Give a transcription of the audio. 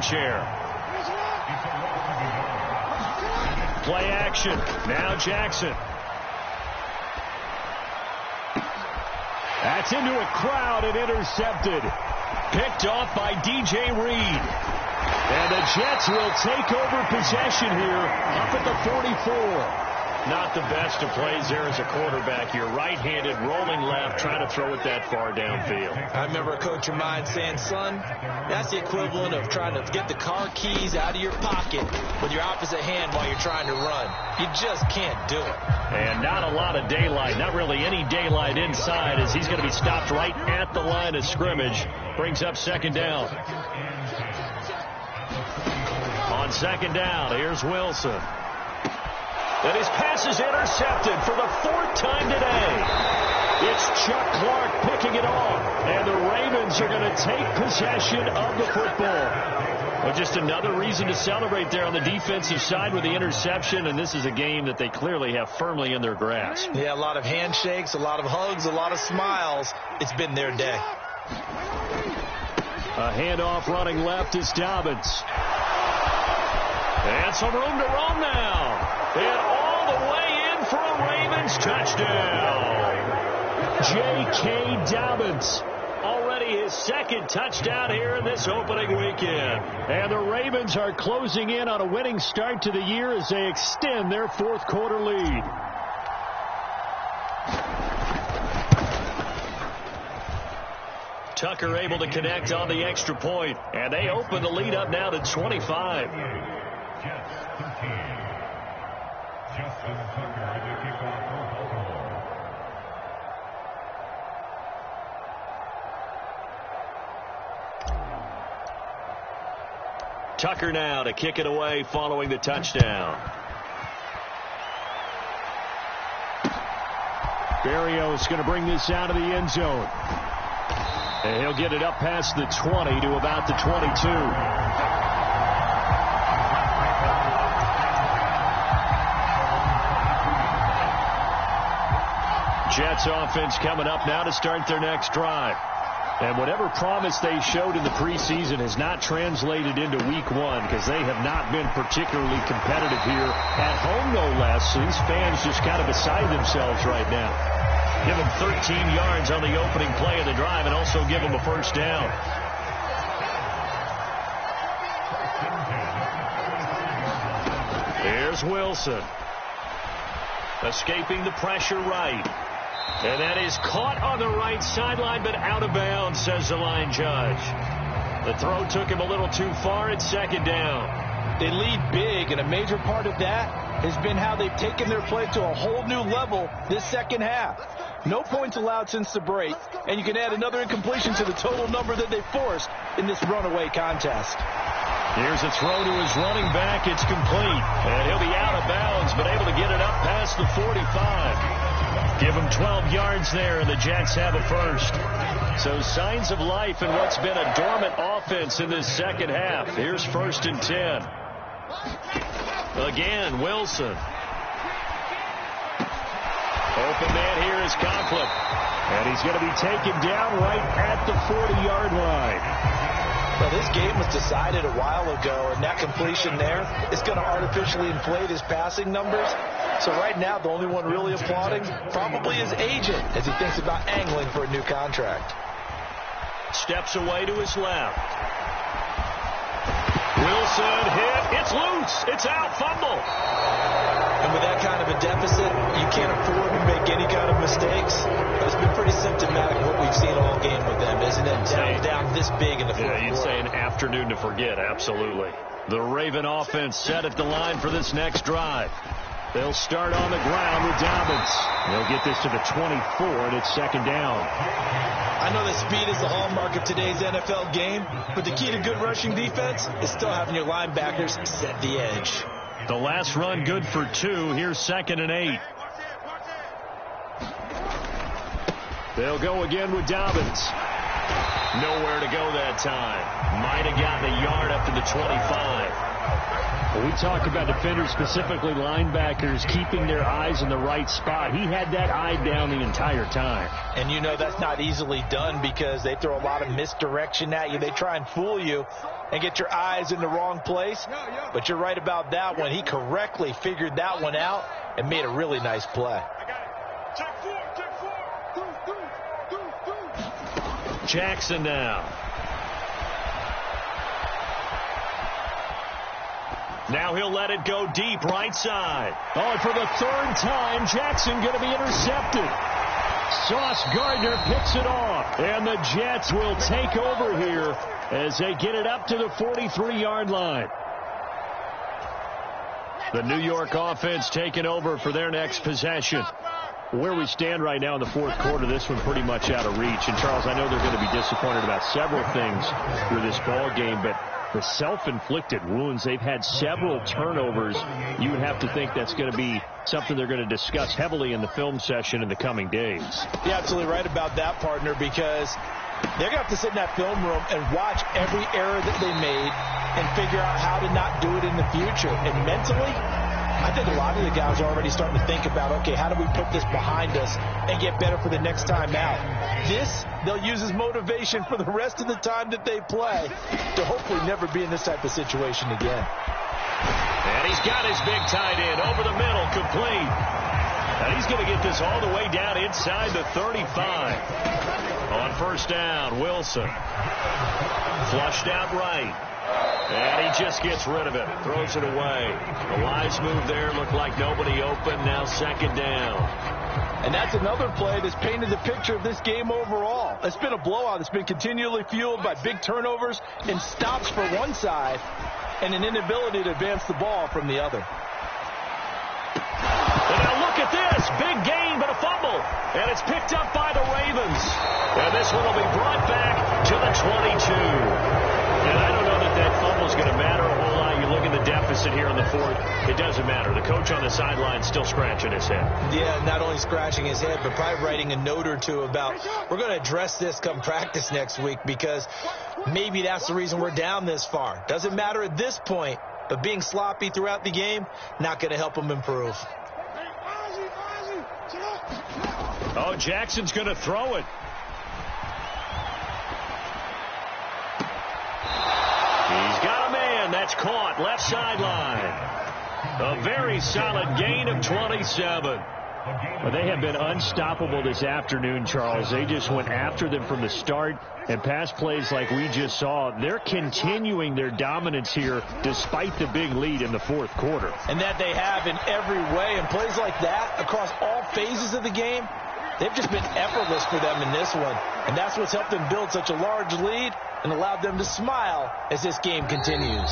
chair. Play action. Now Jackson. That's into a crowd and intercepted. Picked off by DJ Reed. And the Jets will take over possession here up at the 44. Not the best of plays there as a quarterback. You're right-handed, rolling left, trying to throw it that far downfield. I remember a coach of mine saying, son, that's the equivalent of trying to get the car keys out of your pocket with your opposite hand while you're trying to run. You just can't do it. And not a lot of daylight, not really any daylight inside, as he's going to be stopped right at the line of scrimmage. Brings up second down. On second down, here's Wilson. And his pass is intercepted for the fourth time today. It's Chuck Clark picking it off. And the Ravens are going to take possession of the football. Well, just another reason to celebrate there on the defensive side with the interception. And this is a game that they clearly have firmly in their grasp. Yeah, a lot of handshakes, a lot of hugs, a lot of smiles. It's been their day. A handoff running left is Dobbins. And some room to run now. And all the way in for a Ravens touchdown. J.K. Dobbins. Already his second touchdown here in this opening weekend. And the Ravens are closing in on a winning start to the year as they extend their fourth quarter lead. Tucker able to connect on the extra point. And they open the lead up now to 25. Justin Tucker to kick off for Baltimore. Tucker now to kick it away following the touchdown. Barrios going to bring this out of the end zone. And he'll get it up past the 20 to about the 22. Jets offense coming up now to start their next drive. And whatever promise they showed in the preseason has not translated into week one because they have not been particularly competitive here at home, no less. So these fans just kind of beside themselves right now. Give them 13 yards on the opening play of the drive and also give them a first down. Here's Wilson. Escaping the pressure right. And that is caught on the right sideline, but out of bounds, says the line judge. The throw took him a little too far at second down. They lead big, and a major part of that has been how they've taken their play to a whole new level this second half. No points allowed since the break, and you can add another incompletion to the total number that they forced in this runaway contest. Here's a throw to his running back. It's complete, and he'll be out of bounds, but able to get it up past the 45. Give him 12 yards there, and the Jets have a first. So signs of life in what's been a dormant offense in this second half. Here's 1st and 10. Again, Wilson. Open man here is Conklin. And he's going to be taken down right at the 40-yard line. Well, this game was decided a while ago, and that completion there is going to artificially inflate his passing numbers. So right now, the only one really applauding probably his agent as he thinks about angling for a new contract. Steps away to his left. Wilson hit. It's loose. It's out. Fumble. And with that kind of a deficit, you can't afford to make any kind of mistakes. But it's been pretty symptomatic of what we've seen all game with them, isn't it? Down this big in the fourth quarter. You'd say an afternoon to forget. Absolutely. The Raven offense set at the line for this next drive. They'll start on the ground with Dobbins. They'll get this to the 24, and it's second down. I know that speed is the hallmark of today's NFL game, but the key to good rushing defense is still having your linebackers set the edge. The last run good for 2. Here's 2nd and 8. They'll go again with Dobbins. Nowhere to go that time. Might have gotten a yard up to the 25. We talk about defenders, specifically linebackers, keeping their eyes in the right spot. He had that eye down the entire time. And you know that's not easily done because they throw a lot of misdirection at you. They try and fool you and get your eyes in the wrong place. But you're right about that one. He correctly figured that one out and made a really nice play. Jackson now. Now he'll let it go deep right side. Oh, and for the third time, Jackson going to be intercepted. Sauce Gardner picks it off. And the Jets will take over here as they get it up to the 43-yard line. The New York offense taking over for their next possession. Where we stand right now in the fourth quarter, this one pretty much out of reach. And, Charles, I know they're going to be disappointed about several things through this ball game, but the self-inflicted wounds, they've had several turnovers. You would have to think that's going to be something they're going to discuss heavily in the film session in the coming days. You're absolutely right about that, partner, because they're going to have to sit in that film room and watch every error that they made and figure out how to not do it in the future. And mentally, I think a lot of the guys are already starting to think about, okay, how do we put this behind us and get better for the next time out? This, they'll use as motivation for the rest of the time that they play to hopefully never be in this type of situation again. And he's got his big tight end over the middle, complete. And he's going to get this all the way down inside the 35. On first down, Wilson. Flushed out right. And he just gets rid of it. Throws it away. A wise move there. Looked like nobody open. Now second down. And that's another play that's painted the picture of this game overall. It's been a blowout. It's been continually fueled by big turnovers and stops for one side and an inability to advance the ball from the other. And now look at this. Big gain, but a fumble. And it's picked up by the Ravens. And this one will be brought back to the 22. And I don't know that that fumble is going to matter a whole lot. You look at the deficit here in the fourth. It doesn't matter. The coach on the sideline still scratching his head. Yeah, not only scratching his head, but probably writing a note or two about we're going to address this come practice next week because maybe that's the reason we're down this far. Doesn't matter at this point, but being sloppy throughout the game, not going to help them improve. Oh, Jackson's going to throw it. He's got a man. That's caught. Left sideline. A very solid gain of 27. Well, they have been unstoppable this afternoon, Charles. They just went after them from the start, and pass plays like we just saw, they're continuing their dominance here despite the big lead in the fourth quarter. And that they have in every way. And plays like that across all phases of the game, they've just been effortless for them in this one. And that's what's helped them build such a large lead and allowed them to smile as this game continues.